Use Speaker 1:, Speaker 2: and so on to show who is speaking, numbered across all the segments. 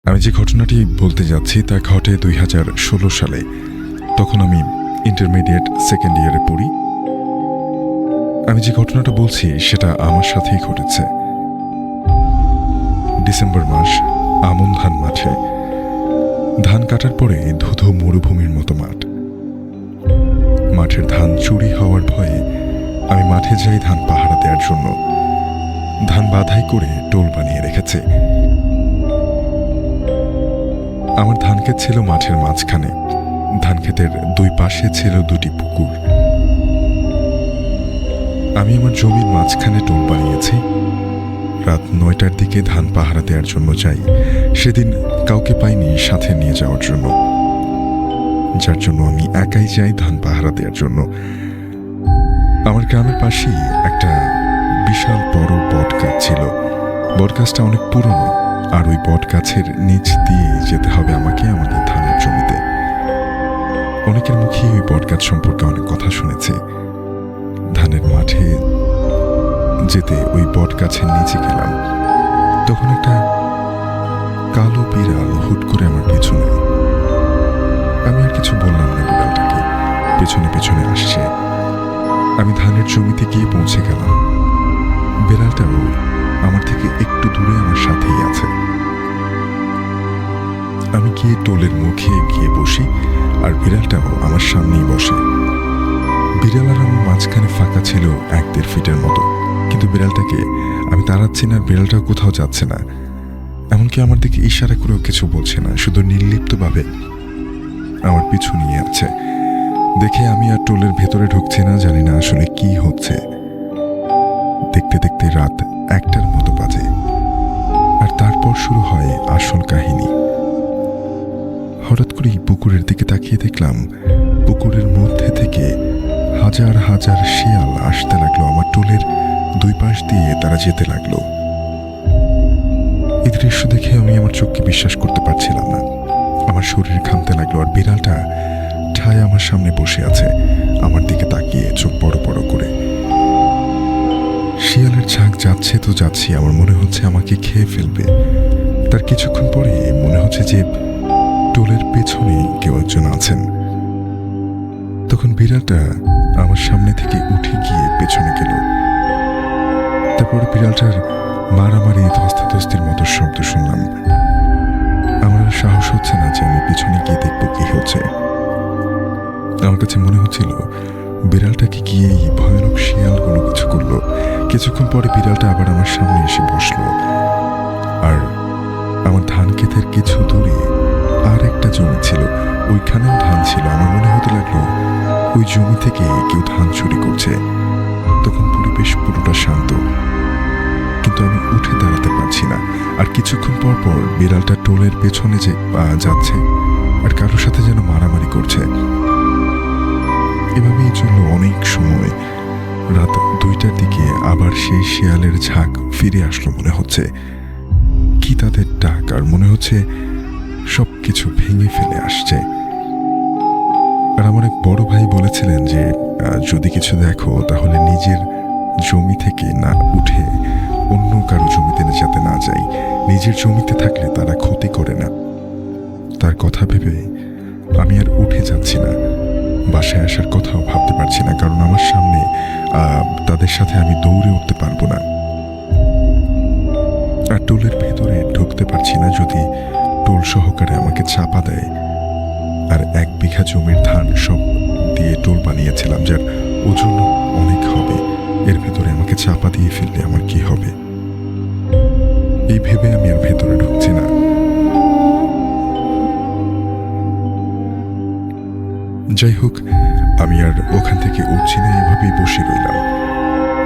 Speaker 1: আমি যে ঘটনাটি বলতে যাচ্ছি তা ঘটে 2016 সালে। তখন আমি ইন্টারমিডিয়েট সেকেন্ড ইয়ারে পড়ি। আমি যে ঘটনাটা বলছি সেটা আমার সাথেই ঘটেছে। ডিসেম্বর মাস, আমন ধান মাঠে। ধান কাটার পরে ধুধু মরুভূমির মতো মাঠ। মাঠের ধান চুরি হওয়ার ভয়ে আমি মাঠে যাই ধান পাহারা দেওয়ার জন্য। ধান বাধাই করে টোল বানিয়ে রেখেছে। আমার ধান ক্ষেত ছিল মাঠের মাঝখানে। ধান ক্ষেতের দুই পাশে ছিল দুটি পুকুর। আমি আমার জমির মাঝখানে টোল বানিয়েছি। রাত 9টার দিকে ধান পাহারা দেওয়ার জন্য যাই। সেদিন কাউকে পাইনি সাথে নিয়ে যাওয়ার জন্য, যার জন্য আমি একাই যাই ধান পাহারা দেওয়ার জন্য। আমার গ্রামের পাশেই একটা বিশাল বড় বট গাছ ছিল। বট গাছটা অনেক পুরনো, আর ওই বট গাছের নিচ দিয়ে যেতে হবে আমাকে আমাদের ধানের জমিতে। অনেকের মুখেই ওই বট গাছ সম্পর্কে অনেক কথা শুনেছি। ধানের মাঠে যেতে ওই বট গাছের নিচে গেলাম। তখন একটা কালো বিড়াল হুট করে আমার পেছনে। আমি আর কিছু বললাম না। বিড়ালটাকে পেছনে পেছনে আসছে। আমি ধানের জমিতে গিয়ে পৌঁছে গেলাম। বিড়ালটাও আমার থেকে একটু দূরে আমার সাথেই আছে। আমি গিয়ে টোলের মুখে গিয়ে বসি, আর বিড়ালটাও আমার সামনেই বসে। বিড়াল আর আমার মাঝখানে ফাঁকা ছিল 1-1.5 ফিটের মতো। কিন্তু বিড়ালটাকে আমি তাড়াচ্ছি না, বিড়ালটাও কোথাও যাচ্ছে না। এমনকি আমার দিকে ইশারা করেও কিছু বলছে না, শুধু নির্লিপ্তভাবে আমার পিছু নিয়ে আছে। দেখে আমি আর টোলের ভেতরে ঢুকছি না, জানি না আসলে কি হচ্ছে। দেখতে দেখতে রাত 1টার মতো বাজে, আর তারপর শুরু হয় আসল কাহিনী। হঠাৎ করেই পুকুরের দিকে তাকিয়ে দেখলাম পুকুরের মধ্যে থেকে হাজার হাজার শিয়াল আসতে লাগলো। আমার টোলের দুই পাশ দিয়ে তারা যেতে লাগলো। এই দৃশ্য দেখে আমি আমার চোখকে বিশ্বাস করতে পারছিলাম না। আমার শরীর ঘামতে লাগলো, আর বিড়ালটা ঠায় আমার সামনে বসে আছে, আমার দিকে তাকিয়ে চোখ বড় বড় করে। শিয়ালের ঝাঁক যাচ্ছে তো যাচ্ছি, আমার মনে হচ্ছে আমাকে খেয়ে ফেলবে। তার কিছুক্ষণ পরে মনে হচ্ছে যে টোলের পেছনে কেউ একজন আছেন। তখন বিড়ালটা আমার সামনে থেকে উঠে গিয়ে পেছনে গেল। তারপরে বিড়ালটার মারামারি ধস্তাধস্তির মতো শব্দ শুনলাম। আমার সাহস হচ্ছে না যে আমি পিছনে গিয়ে দেখবো কি হচ্ছে। আমার কাছে মনে হচ্ছিল বিড়ালটাকে গিয়ে এই ভয়ানক শিয়ালগুলো কিছু করলো। কিছুক্ষণ পরে বিড়ালটা আবার আমার সামনে এসে বসলো, আর আমার ধান ক্ষেতের কিছু দূরে আর একটা জমি ছিল, ওইখানেও ধান ছিল। আমার মনে হতে লাগলো ওই জমি থেকে কেউ ধান চুরি করছে। তখন পরিবেশ পুরোটা শান্ত, কিন্তু আমি উঠে দাঁড়াতে পারছি না। আর কিছুক্ষণ পর পর বিড়ালটা টোলের পেছনে যে যাচ্ছে আর কারোর সাথে যেন মারামারি করছে। এভাবেই চলল অনেক সময়। রাত 2টার দিকে আবার সেই শিয়ালের ঝাঁক ফিরে আসলো। মনে হচ্ছে কি তাদের ডাক, আর মনে হচ্ছে সবকিছু ভেঙে ফেলে আসছে। আর আমার এক বড় ভাই বলেছিলেন যে যদি কিছু দেখো তাহলে নিজের জমি থেকে না উঠে অন্য কারো জমিতে যাতে না যাই। নিজের জমিতে থাকলে তারা ক্ষতি করে না। তার কথা ভেবে আমি আর উঠে যাচ্ছি না। বাসায় আসার কথাও ভাবতে পারছি না, কারণ আমার সামনে তাদের সাথে আমি দৌড়ে উঠতে পারবো না। আর টোলের ভেতরে ঢুকতে পারছি না যদি টোল সহকারে আমাকে চাপা দেয়। আর 1 বিঘা জমির ধান সব দিয়ে টোল বানিয়েছিলাম, যার ওজন অনেক হবে। এর ভেতরে আমাকে চাপা দিয়ে ফেললে আমার কি হবে, এই ভেবে আমি আর ভেতরে ঢুকছি না। যাই হোক, আমি আর ওখান থেকে উঠছি না, এভাবেই বসে রইলাম।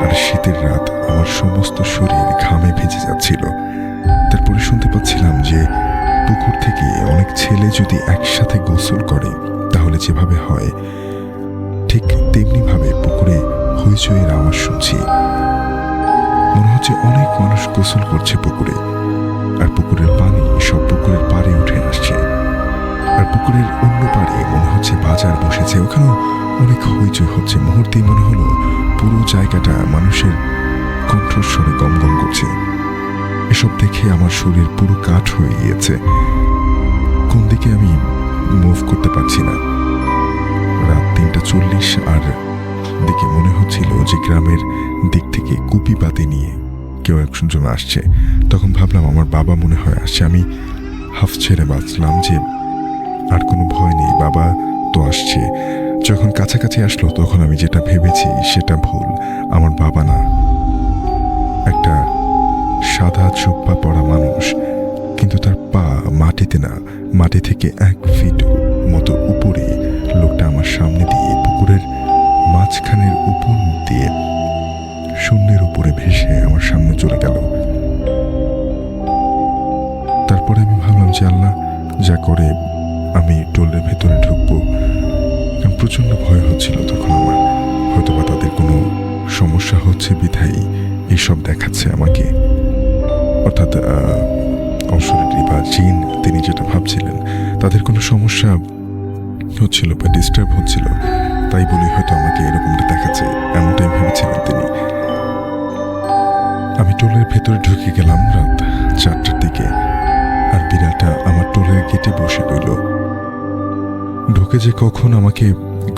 Speaker 1: আর শীতের রাত, আমার সমস্ত শরীর ঘামে ভেজে যাচ্ছিল। তারপরে শুনতে পাচ্ছিলাম যে পুকুর থেকে অনেক ছেলে যদি একসাথে গোসল করে তাহলে যেভাবে হয় ঠিক তেমনি ভাবে পুকুরে হইচইয়ের আওয়াজ শুনছি। মনে হচ্ছে অনেক মানুষ গোসল করছে পুকুরে, আর পুকুরের পানি সব পুকুরের পাড়ে উঠে আসছে। আর পুকুরের অন্য পাড়ে মনে হচ্ছে বাজার বসেছে, ওখানেও অনেক হইচই হচ্ছে। মুহূর্তেই মনে হলো পুরো জায়গাটা মানুষের কণ্ঠস্বরে গমগম করছে। এসব দেখে আমার শরীর পুরো কাঠ হয়ে গিয়েছে। কোন দিকে আমি মুভ করতে পারছি না। রাত 3:40 আর দিকে মনে হচ্ছিল যে গ্রামের দিক থেকে কুপি পাতি নিয়ে কেউ একজন আসছে। তখন ভাবলাম আমার বাবা মনে হয় আসছে। আমি হাফ ছেড়ে বাঁচলাম যে আর কোনো ভয় নেই, বাবা তো আসছে। যখন কাছাকাছি আসলো তখন আমি যেটা ভেবেছি সেটা ভুল। আমার বাবা না, একটা সাদা জুব্বা পরা মানুষ, কিন্তু তার পা মাটিতে না, মাটি থেকে 1 ফিট মতো উপরে। লোকটা আমার সামনে দিয়ে পুকুরের মাঝখানের উপর দিয়ে শূন্যের উপরে ভেসে আমার সামনে চলে গেল। তারপরে আমি ভাবলাম যে আল্লাহ যা করে, আমি টোলের ভেতরে ঢুকবো। কারণ প্রচণ্ড ভয় হচ্ছিল তখন আমার, হয়তোবা তাদের কোনো সমস্যা হচ্ছে বিধায়ী এইসব দেখাচ্ছে আমাকে। অর্থাৎ অশরীরী বা জিন, তিনি যেটা ভাবছিলেন তাদের কোনো সমস্যা হচ্ছিল বা ডিস্টার্ব হচ্ছিল, তাই বলে হয়তো আমাকে এরকমটা দেখাচ্ছে, এমনটাই ভেবেছিলেন তিনি। আমি টোলের ভেতরে ঢুকে গেলাম রাত 4টার দিকে, আর বিড়ালটা আমার টোলের গেটে বসে রইল। ঢুকে যে কখন আমাকে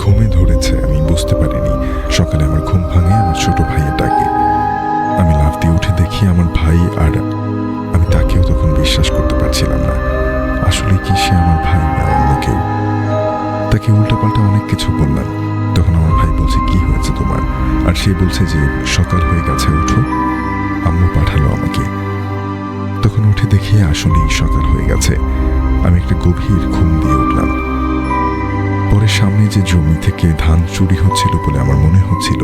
Speaker 1: ঘুমে ধরেছে আমি বুঝতে পারিনি। সকালে আমার ঘুম ভাঙে আমার ছোট ভাইয়ের ডাকে। আমি লাফ দিয়ে উঠে দেখি আমার ভাই, আর আমি তাকেও তখন বিশ্বাস করতে পারছিলাম না। আসলে কি সে আমার ভাই না অন্য কেউ? তাকে উল্টাপাল্টা অনেক কিছু বললাম। তখন আমার ভাই বলছে, কি হয়েছে তোমার? আর সে বলছে যে সকাল হয়ে গেছে, উঠো, আম্মু পাঠালো আমাকে। তখন উঠে দেখি আসলেই সকাল হয়ে গেছে। আমি একটা গভীর ঘুম দিয়ে উঠলাম। পরে সামনে যে জমি থেকে ধান চুরি হচ্ছিল বলে আমার মনে হচ্ছিল,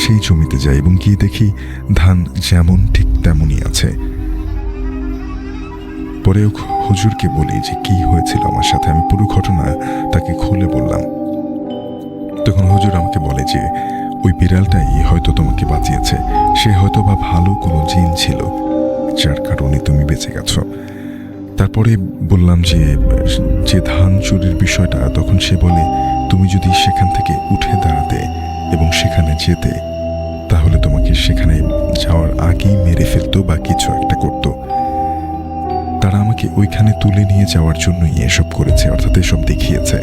Speaker 1: সেই জমিতে যাই এবং গিয়ে দেখি ধান যেমন ঠিক তেমনই আছে। পরে হুজুরকে বলি যে কি হয়েছিল আমার সাথে, আমি পুরো ঘটনা তাকে খুলে বললাম। তখন হুজুর আমাকে বলে যে ওই বিড়ালটাই হয়তো তোমাকে বাঁচিয়েছে, সে হয়তো বা ভালো কোনো জিন ছিল যার কারণে তুমি বেঁচে গেছো। তারপরে বললাম যে ধান চুরির বিষয়টা, তখন সে বলে তুমি যদি সেখান থেকে উঠে দাঁড়াতে এবং সেখানে যেতে, তাহলে তোমাকে সেখানে যাওয়ার আগেই মেরে ফেলতো বা কিছু একটা করতো। তারা আমাকে ওইখানে তুলে নিয়ে যাওয়ার জন্যই এসব করেছে, অর্থাৎ এসব দেখিয়েছে।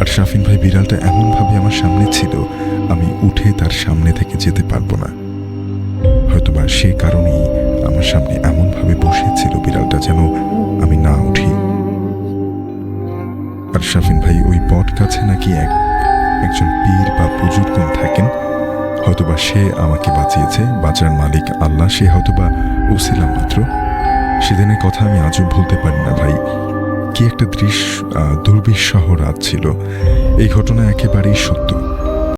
Speaker 1: আর শাফিন ভাই, বিড়ালটা এমনভাবে আমার সামনে ছিল, আমি উঠে তার সামনে থেকে যেতে পারবো না। হয়তোবা সে কারণেই আমার সামনে এমনভাবে বসেছিল বিড়ালটা যেন আমি না উঠি। আর শাফিন ভাই, ওই বট গাছে নাকি একজন পীর বা বুজুর্গ থাকেন, হয়তোবা সে আমাকে বাঁচিয়েছে। বাঁচার মালিক আল্লাহ, সে হয়তোবা উসিলা মাত্র। সেদিনের কথা আমি আজও ভুলতে পারি না ভাই। কি একটা দুর্বিষহ রাত ছিল। এই ঘটনা একেবারেই সত্য।